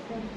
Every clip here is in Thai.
เ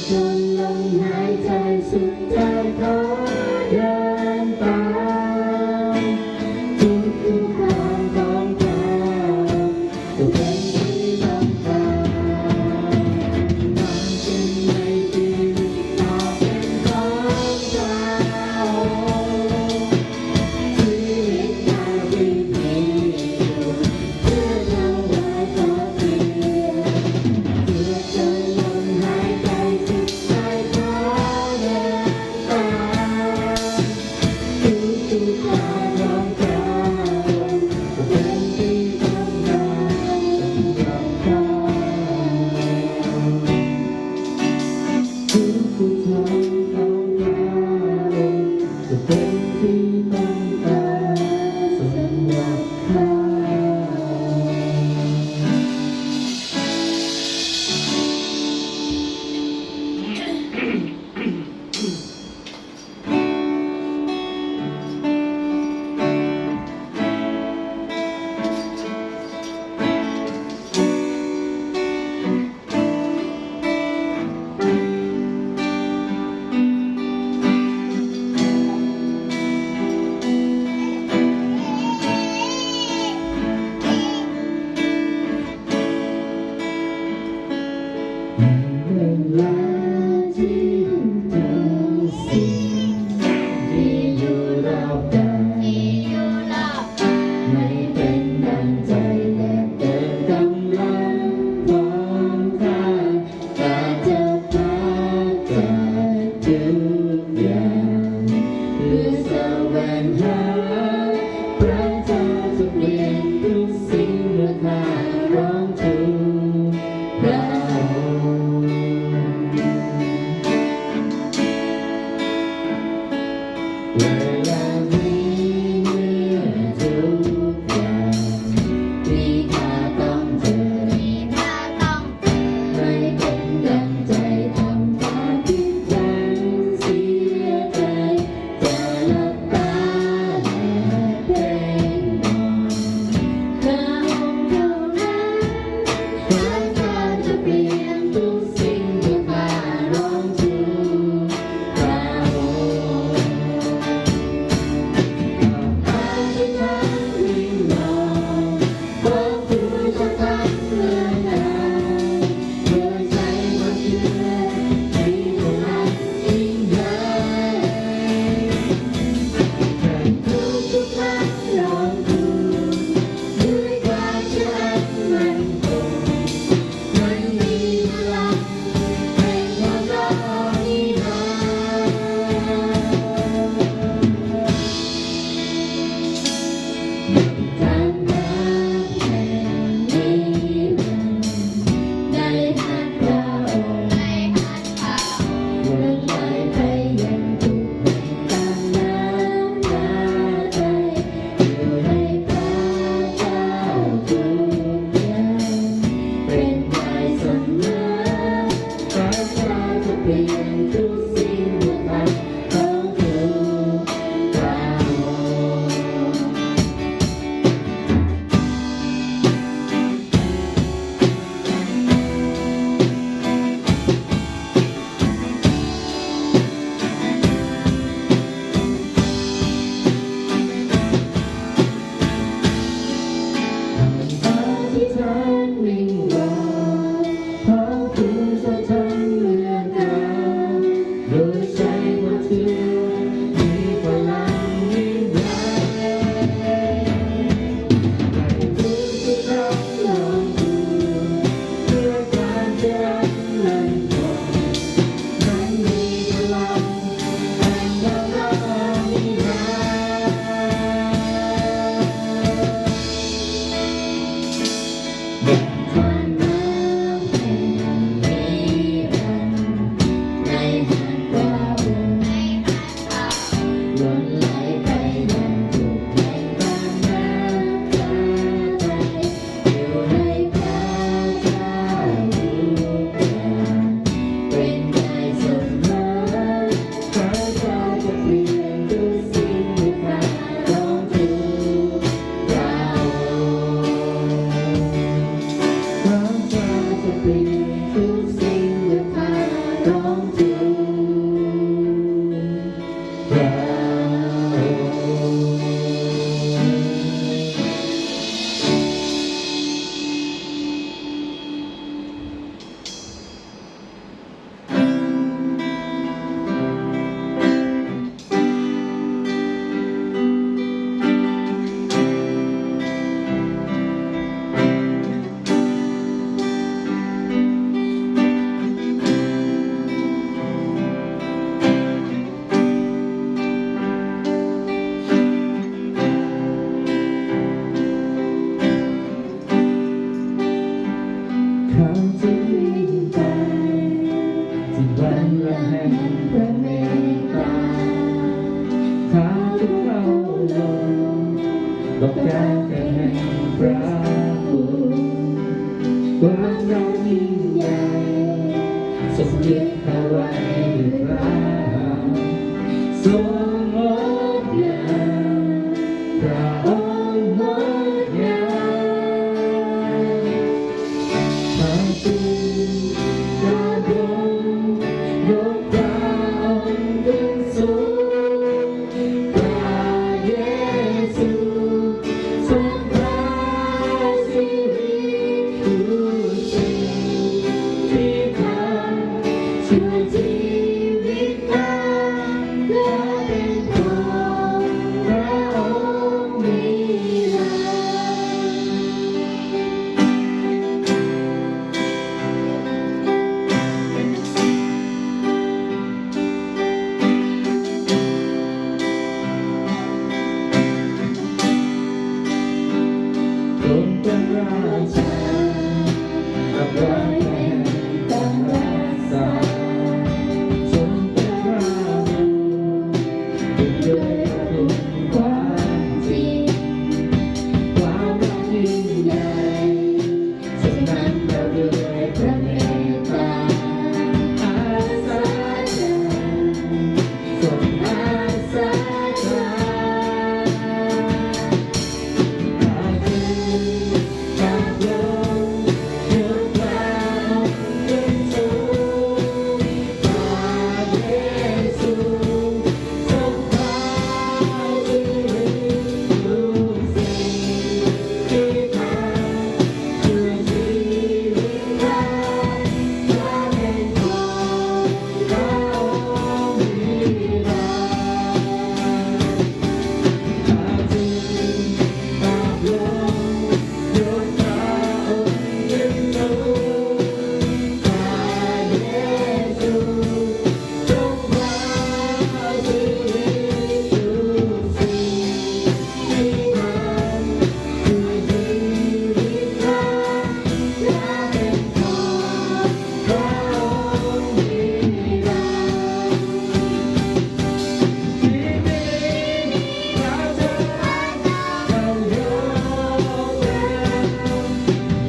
จนลมหายใจสุดท้ายขอเดินตามทุกทางของเธอจะเป็นที่ต้องการมันเป็นในชีวิตต่อเป็นของเราชีวิตเราที่มีอยู่เพื่อเราไว้ขอเพียงเพื่อจนลมหายใจสุดท้ายขอเดินตามทุกทางของเราจะเป็นที่ต้องการสำหรับเราทุกทางของเราจะเป็นที่ต้องการสำหรับเขา เวลาที่เธอสิ่งที่อยู่รอบกายไม่เป็นดังใจและเกินกำลังของข้าแต่จะพาจากทุกอย่างเพื่อแสวงหาพระเจ้าจะเปลี่ยนทุกสิ่งเมื่อข้าร้องทุกเรา เวลานี้เมื่อทุกอย่างที่ข้าต้องเจอไม่เป็นดังใจทำตามที่ฉันเสียใจแต่หลับตาและเพ่งมองข้าเท่านั้นพระเจ้าจะเปลี่ยนทุกสิ่งที่ข้าร้องทุกข์เรา ที่ฉันวิ่งรอพบผู้จะทำเมื่อนานเพื่อใจมันเชื่อที่พลังยิ่งใหญ่แต่ทุกครั้งร้องทุกข์ด้วยความเชื่ออันมั่นคงมันมีพลังแห่งความรักนี้มา ท่านรักแห่งนิรันดร์ได้หักเราเลื่อนไหลไปยังทุกแห่งตามน้ำตาใจอยู่ในพระเจ้าทุกอย่างเป็นได้เสมอพระเจ้าจะเปลี่ยนทุกสิ่งเมื่อทางของทุกเรา ที่ฉันวิ่งรอพบผู้จะทำเมื่อนาน บัลลังก์แห่งพระเมตตาข้าทุกเราลงดอกจานแห่งพระบุตรความรักยิ่งใหญ่ทรงยึดเอาไว้ด้วยพระหัตถ์ทรงงดงามพระองค์งดงามพระตูพระบรมยกพระองค์ขึ้นสูงพระเยซูทรงพระสิริผู้สิ่งที่ทำช่วยชีวิตข้าและเป็นของพระองค์นิรันดร์ทรงเป็นราชากับร้อยแห่งการรักษาทรงเป็นพระบุตรเป็นด้วยพระคุณความจริงความรักยิ่งใหญ่ทรงนำเราด้วยพระเมตตาอาสาจารย์ทรงอาสาจารย์อาคือพระบรมยกพระองค์ขึ้นสูงพระเยซูทรงพระสิริผู้สิ่งที่ทำช่วยชีวิตข้าและเป็นของพระองค์นิรันดร์อาจึงพระบรมยกพระองค์ขึ้นสูงพระเยซูทรงพระสิริผู้สิ่งที่ทำช่วยชีวิตข้าและเป็นของพระองค์นิรันดร์ที่มีพระเจ้าเรายกเว้น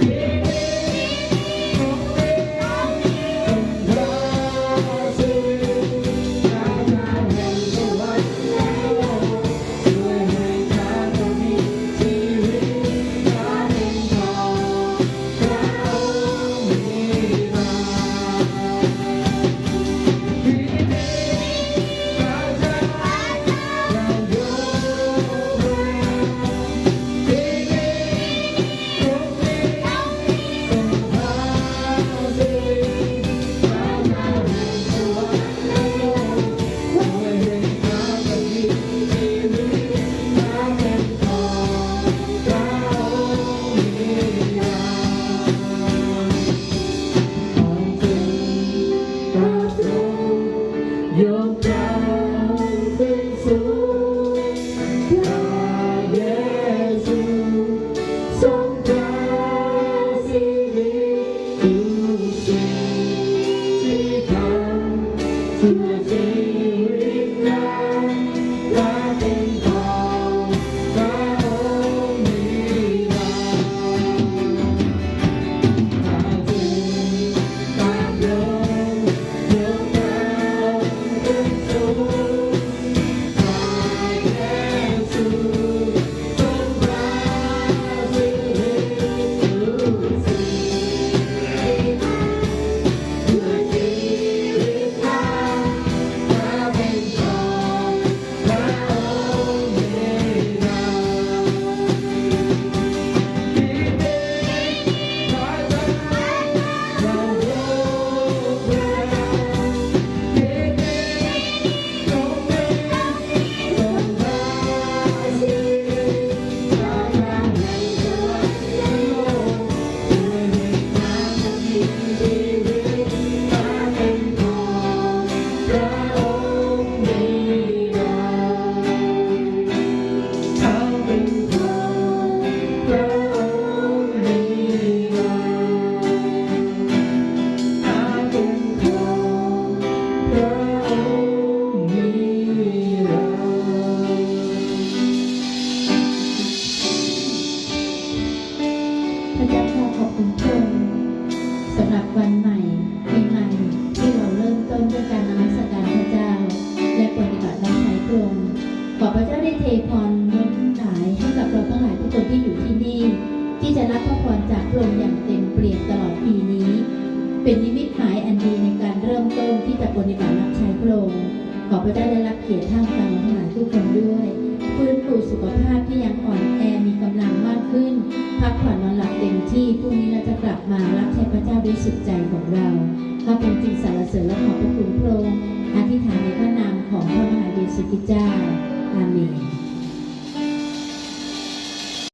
ที่มีพระเจ้าทรงพระสิริพระเจ้าแห่งสวรรค์และโลกช่วยให้ข้าได้มีชีวิตข้าเป็นของพระองค์นิรันดร์ที่มีพระเจ้าเรายกเว้นที่มีพระเจ้าทรงพระสิริพระเจ้าแห่งสวรรค์และโลกช่วยให้ข้าได้มีชีวิตข้าเป็นของพระองค์นิรันดร์ของจริงพระทรงยกพระองค์ขึ้นสูงพระเยซูทรงพระสิริผู้สิ่งที่ทำช่วยชีวิตข้าและเป็นของพระองค์นิรันดร์อาจึงพระบรมยกพระองค์ขึ้นสูงพระเยซูทรงพระสิริผู้สิ่งที่ทำช่วยชีวิตข้า ด้วยการนมัสการพระเจ้าและปฏิบัติรับใช้พระองค์ขอพระเจ้าได้เทพรล้นหลายให้กับเราทั้งหลายทุกคนที่อยู่ที่นี่ที่จะรับพระพรจากพระองค์อย่างเต็มเปี่ยมตลอดปีนี้เป็นนิมิตหมายอันดีในการเริ่มต้นที่จะปฏิบัติรับใช้พระองค์ขอพระเจ้าได้รับเกียรติท่ามกลางทั้งหลายทุกคนด้วยฟื้นฟูสุขภาพที่ยังอ่อนแอมีกำลังมากขึ้นพักผ่อนนอนหลับเต็มที่พรุ่งนี้เราจะกลับมารับใช้พระเจ้าด้วยสุดใจของเราข้าพเจ้าจึงสรรเสริญและขอบพระคุณพระองค์อธิษฐานในพระนามของพระมหาเยซูคริสต์เจ้าอาเมน